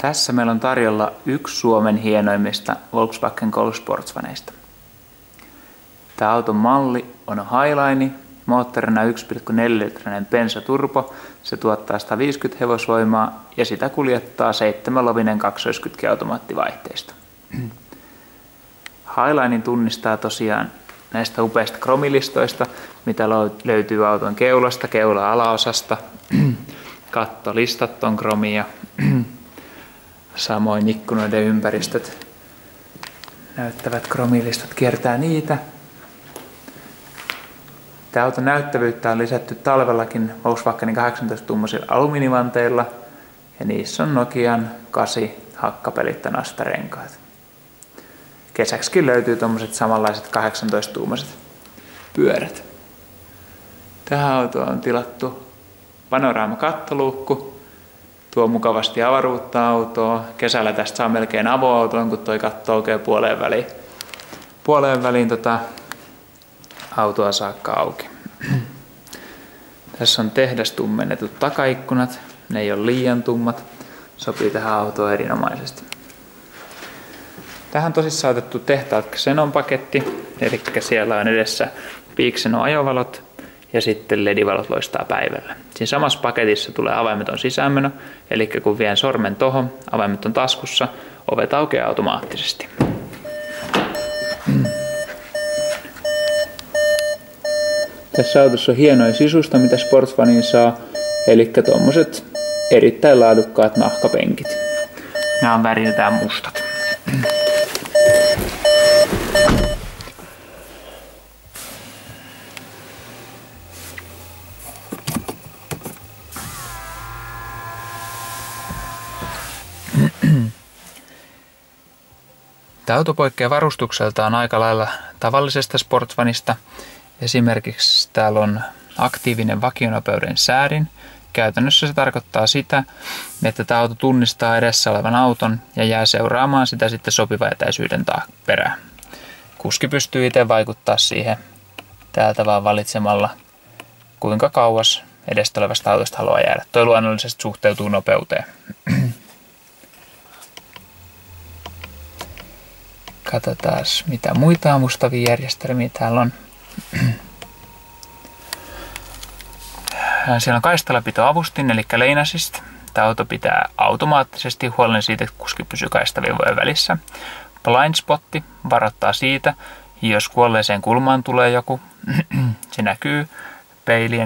Tässä meillä on tarjolla yksi Suomen hienoimmista Volkswagen Golf Sportsvaneista. Tämä auton malli on Highline, moottorina 1,4-litrinen bensaturbo. Se tuottaa 150 hevosvoimaa ja sitä kuljettaa 7-lovinen 290 automaattivaihteisto. Highline tunnistaa tosiaan näistä upeista kromilistoista, mitä löytyy auton keulasta, keula-alaosasta. Kattolistat on kromia. Samoin ikkunoiden ympäristöt näyttävät kromilistat, kiertää niitä. Tämä auton näyttävyyttä on lisätty talvellakin Volkswagenin 18-tuumaisilla alumiinivanteilla ja niissä on Nokian 8 hakkapelitta nastarenkaat. Kesäksikin löytyy tommoset samanlaiset 18-tuumaiset pyörät. Tähän autoon on tilattu panoraamakattoluukku. Tuo mukavasti avaruutta autoa. Kesällä tästä saa melkein avoautoon, kun toi katto aukeaa puoleen väliin autoa saakka auki. Tässä on tehdastummennetut takaikkunat. Ne ei ole liian tummat. Sopii tähän autoon erinomaisesti. Tähän on tosissaan otettu tehtaat Xenon paketti. Eli siellä on edessä Xenon ajovalot ja sitten LED-valot loistaa päivällä. Siinä samassa paketissa tulee avaimeton sisäänmeno, eli kun vien sormen tohon, avaimet on taskussa, ovet aukeaa automaattisesti. Tässä autossa on hienoja sisusta, mitä Sportsvaniin saa, eli tuommoiset erittäin laadukkaat nahkapenkit. Nämä on väriltään mustat. Tämä auto poikkeaa varustukseltaan aika lailla tavallisesta Sportsvanista. Esimerkiksi täällä on aktiivinen vakionopeuden säädin. Käytännössä se tarkoittaa sitä, että tämä auto tunnistaa edessä olevan auton ja jää seuraamaan sitä sitten sopivan etäisyyden perään. Kuski pystyy itse vaikuttaa siihen täältä vaan valitsemalla, kuinka kauas edestä olevasta autosta haluaa jäädä. Tuo luonnollisesti suhteutuu nopeuteen. Katsotaan, mitä muita avustavia järjestelmiä täällä on. Siellä on kaistalapitoavustin, eli lane assist. Tämä auto pitää automaattisesti huolen siitä, että kuski pysyy kaistaviivojen välissä. Blind spotti varoittaa siitä, jos kuolleeseen kulmaan tulee joku. Se näkyy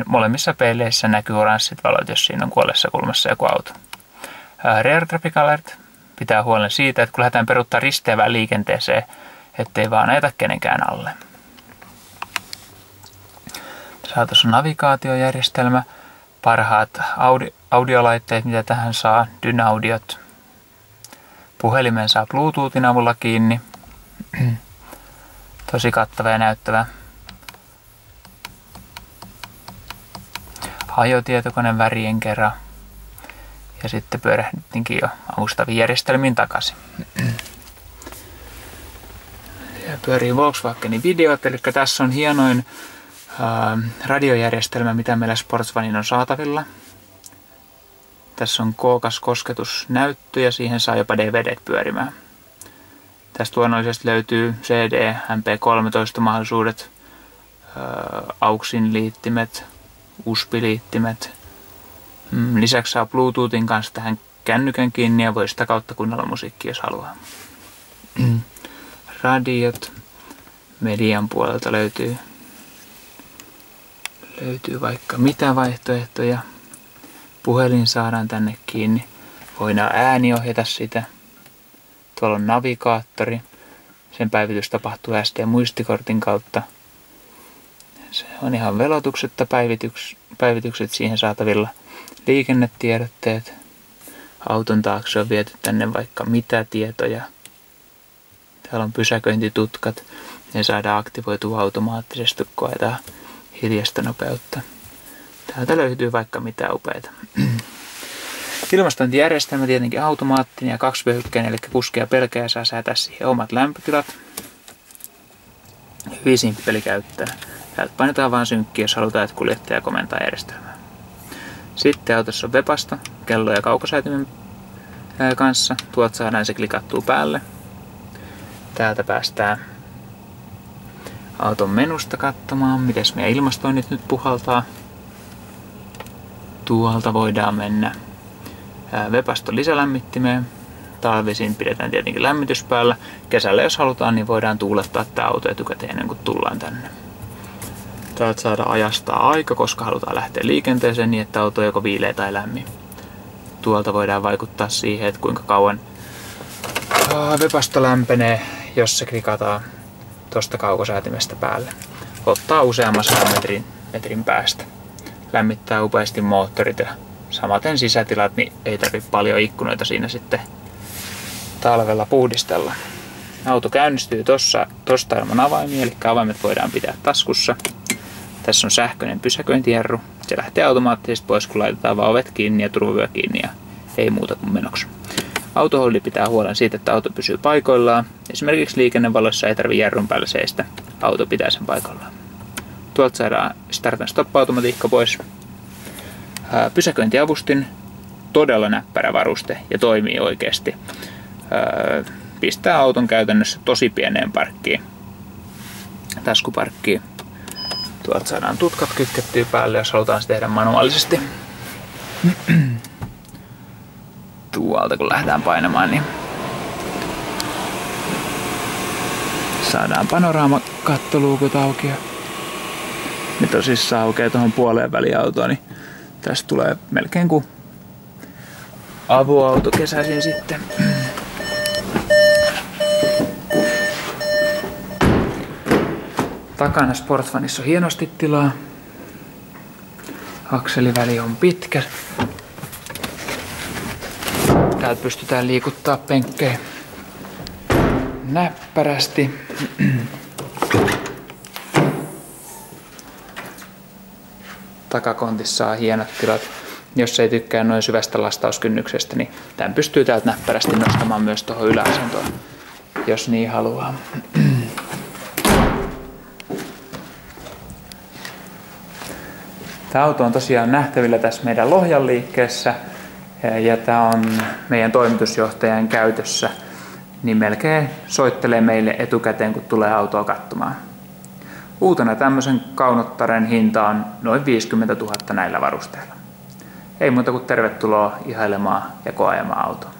molemmissa peileissä näkyy oranssit valot, jos siinä on kuolleessa kulmassa joku auto. Rear traffic alert pitää huolen siitä, että kun lähdetään peruuttaa risteävään liikenteeseen, ettei vaan ajeta kenenkään alle. Tässä on navigaatiojärjestelmä, parhaat audiolaitteet, mitä tähän saa, Dynaudiot. Puhelimen saa Bluetoothin avulla kiinni. Tosi kattava ja näyttävä. Ajotietokone värien kerran. Ja sitten pyörähdittiinkin jo avustaviin järjestelmiin takaisin. Ja pyörii Volkswagenin videot, eli tässä on hienoin radiojärjestelmä, mitä meillä Sportsvanin on saatavilla. Tässä on kookas kosketusnäyttö ja siihen saa jopa DVD pyörimään. Tästä luonnollisesti löytyy CD, MP13 mahdollisuudet, AUXin liittimet, USB-liittimet. Lisäksi saa Bluetoothin kanssa tähän kännykän kiinni ja voi sitä kautta kuunnella musiikkia, jos haluaa. Radiot. Median puolelta löytyy vaikka mitä vaihtoehtoja. Puhelin saadaan tänne kiinni. Voidaan ääniohjata sitä. Tuolla on navigaattori. Sen päivitys tapahtuu SD-muistikortin kautta. Se on ihan velotuksetta päivitykset siihen saatavilla. Liikennetiedotteet. Auton taakse on viety tänne vaikka mitä tietoja. Täällä on pysäköintitutkat. Ne saadaan aktivoitua automaattisesti, kun ajetaan hiljaista nopeutta. Täältä löytyy vaikka mitä upeita. Ilmastointijärjestelmä tietenkin automaattinen ja kaksivyöhykkeinen, eli kuskea pelkää ja saa säätää siihen omat lämpötilat. Hyvin simppeli käyttää. Täältä painetaan vaan synkkiä, jos halutaan, että kuljettaja komentaa järjestelmää. Sitten autossa on Webasto, kello ja kaukosäätimen kanssa. Tuolta saadaan se klikattua päälle. Täältä päästään auton menusta katsomaan, miten meidän ilmastoinnit nyt puhaltaa. Tuolta voidaan mennä Webaston lisälämmittimeen. Talvisin pidetään tietenkin lämmitys päällä. Kesällä jos halutaan, niin voidaan tuulettaa tämä auto etukäteen ennen kuin tullaan tänne. Täältä saadaan ajastaa aika, koska halutaan lähteä liikenteeseen niin, että auto on joko viileä tai lämmin. Tuolta voidaan vaikuttaa siihen, että kuinka kauan Webasto lämpenee, jos se klikataan tuosta kaukosäätimestä päälle. Ottaa useamman 100 metrin päästä. Lämmittää upeasti moottorit ja samaten sisätilat, niin ei tarvitse paljon ikkunoita siinä sitten talvella puhdistella. Auto käynnistyy tosta ilman avaimia, eli avaimet voidaan pitää taskussa. Tässä on sähköinen pysäköintijarru. Se lähtee automaattisesti pois, kun laitetaan vaan ovet kiinni ja turvavyö kiinni ja ei muuta kuin menoksi. Autoholli pitää huolen siitä, että auto pysyy paikoillaan. Esimerkiksi liikennevaloissa ei tarvitse jarrun päällä seistä. Auto pitää sen paikoillaan. Tuolta saadaan start and stop-automatiikka pois. Pysäköintiavustin, todella näppärä varuste ja toimii oikeasti. Pistää auton käytännössä tosi pieneen parkkiin, taskuparkkiin. Tuolta saadaan tutkat kytkettyä päälle, jos halutaan se tehdä manuaalisesti. Tuolta kun lähdetään painamaan, niin saadaan panoraamakattoluukut auki. Ne tosissaan aukeaa tuohon puoleen väliin autoon, niin tästä tulee melkein kuin avoauto kesäisin sitten. Takana Sportfanissa on hienosti tilaa. Akseliväli on pitkä. Täältä pystytään liikuttaa penkkejä näppärästi. Takakontissa on hienot tilat. Jos ei tykkää noin syvästä lastauskynnyksestä, niin tämän pystyy täältä näppärästi nostamaan myös tuohon yläasentoon, jos niin haluaa. Tämä auto on tosiaan nähtävillä tässä meidän Lohjan liikkeessä ja tämä on meidän toimitusjohtajan käytössä, niin melkein soittelee meille etukäteen, kun tulee autoa katsomaan. Uutena tämmöisen kaunottaren hinta on noin 50 000 näillä varusteilla. Ei muuta kuin tervetuloa ihailemaan ja koeajamaan autoa.